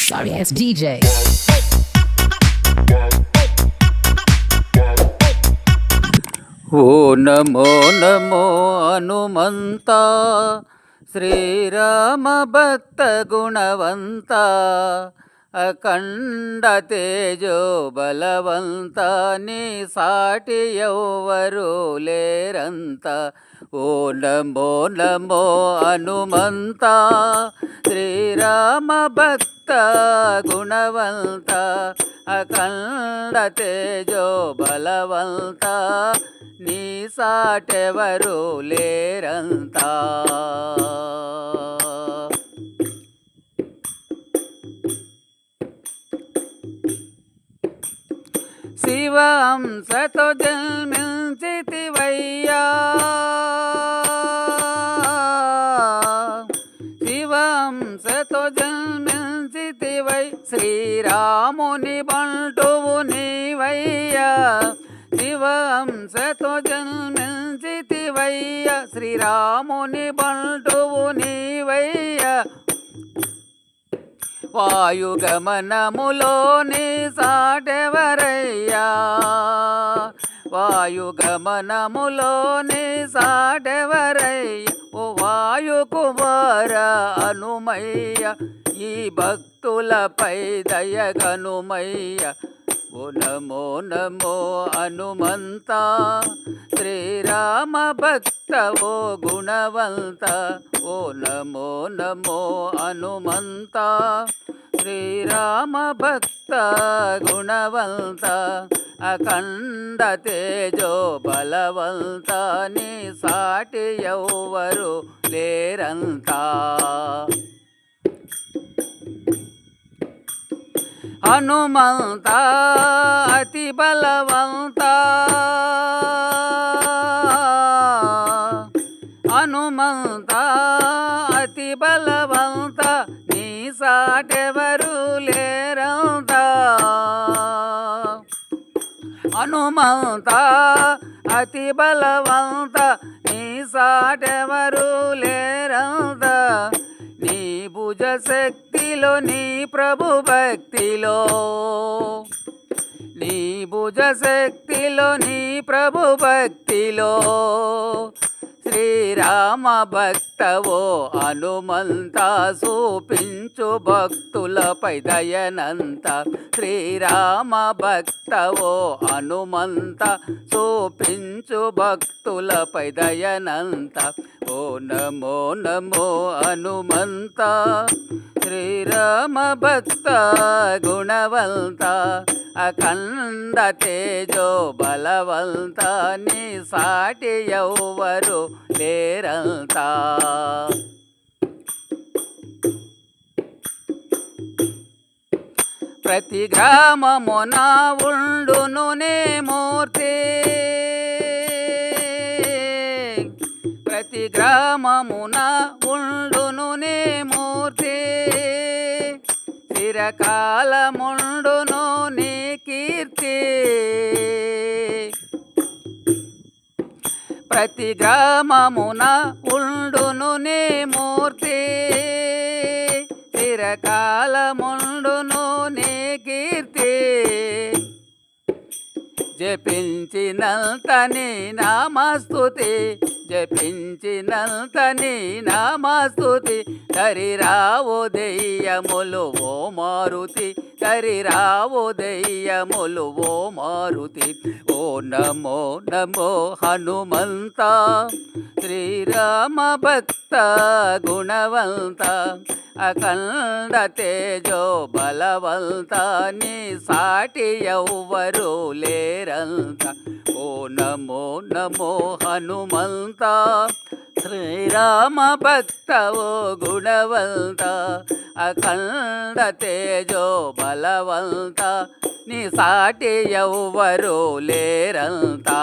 sorry ass DJ. ఓ నమో నమో హనుమంత శ్రీరామ భక్త గుణవంత అఖండ తేజో బలవంత నీ సాటి ఎవ్వరు లేరంత. ఓ నమో నమో హనుమంత శ్రీరామ భక్త గుణవంత అఖండ తేజో బలవంత నీ సాటెవరు లేరంతా. శివంశతో జన్మించితివయ్యా, శివంశతో జన్మించితివై శ్రీరాముని బంటువు నీవయ్యా. శివంశతో జన్మించితివయ్య శ్రీరాముని బంటువు నీవయ్య. వాయుగమనములోని సాటెవరయ్యా, వాయుగమనములోని సాటెవరయ్య. ఓ వాయుకుమార హనుమయ్య ఈ భక్తులపై దయగనుమయ్య. ఓ నమో నమో హనుమంత శ్రీరామ భక్త ఓ గుణవంత. ఓ నమో నమో హనుమంత శ్రీరామ భక్త గుణవంత అఖండ తేజో బలవంత నీ సాటి ఎవ్వరు లేరంతా. హనుమంత అతి బలవంత, హనుమంత అతి బలవంత నీ సాటెవరు లేరంత. హనుమంత అతి బలవంత నీ సాటెవరు లేరంత. నీ భుజ శక్తిలో నీ ప్రభు భక్తిలో, నీ భుజ శక్తిలో నీ ప్రభు భక్తిలో శ్రీరామ భక్తవో హనుమంత చూపించు భక్తులపై దయనంత. శ్రీరామ భక్తవో హనుమంత చూపించు భక్తులపై దయనంత. ఓ నమో నమో హనుమంత శ్రీరామ భక్త గుణవంత అఖండ తేజో బలవంత నీ సాటి ఎవ్వరు లేరంతా. ప్రతి గ్రామమున ఉండును నీ మూర్తి, ప్రతి గ్రామమున ఉండును నీ మూర్తి. చిరకాలముండును నీ కీర్తి, ప్రతి గ్రామమున ఉండును నీ మూర్తి. చిరకాలముండును నీ కీర్తి. జపించినంత నీ నామస్తుతి, జపించినంత నీ నామస్తుతి. తరిరావు దెయ్యములు ఓ మారుతి, తరిరావు దెయ్యములు ఓ మారుతి. ఓ నమో నమో హనుమంత శ్రీరామ భక్త గుణవంత అఖండ తేజో బలవంత నీ సాటి ఎవ్వరు లేరంత. ఓ నమో నమో హనుమంత శ్రీరామ భక్త ఓ గుణవంత అఖండ తేజో బలవంత నీ సాటి ఎవ్వరు లేరంతా.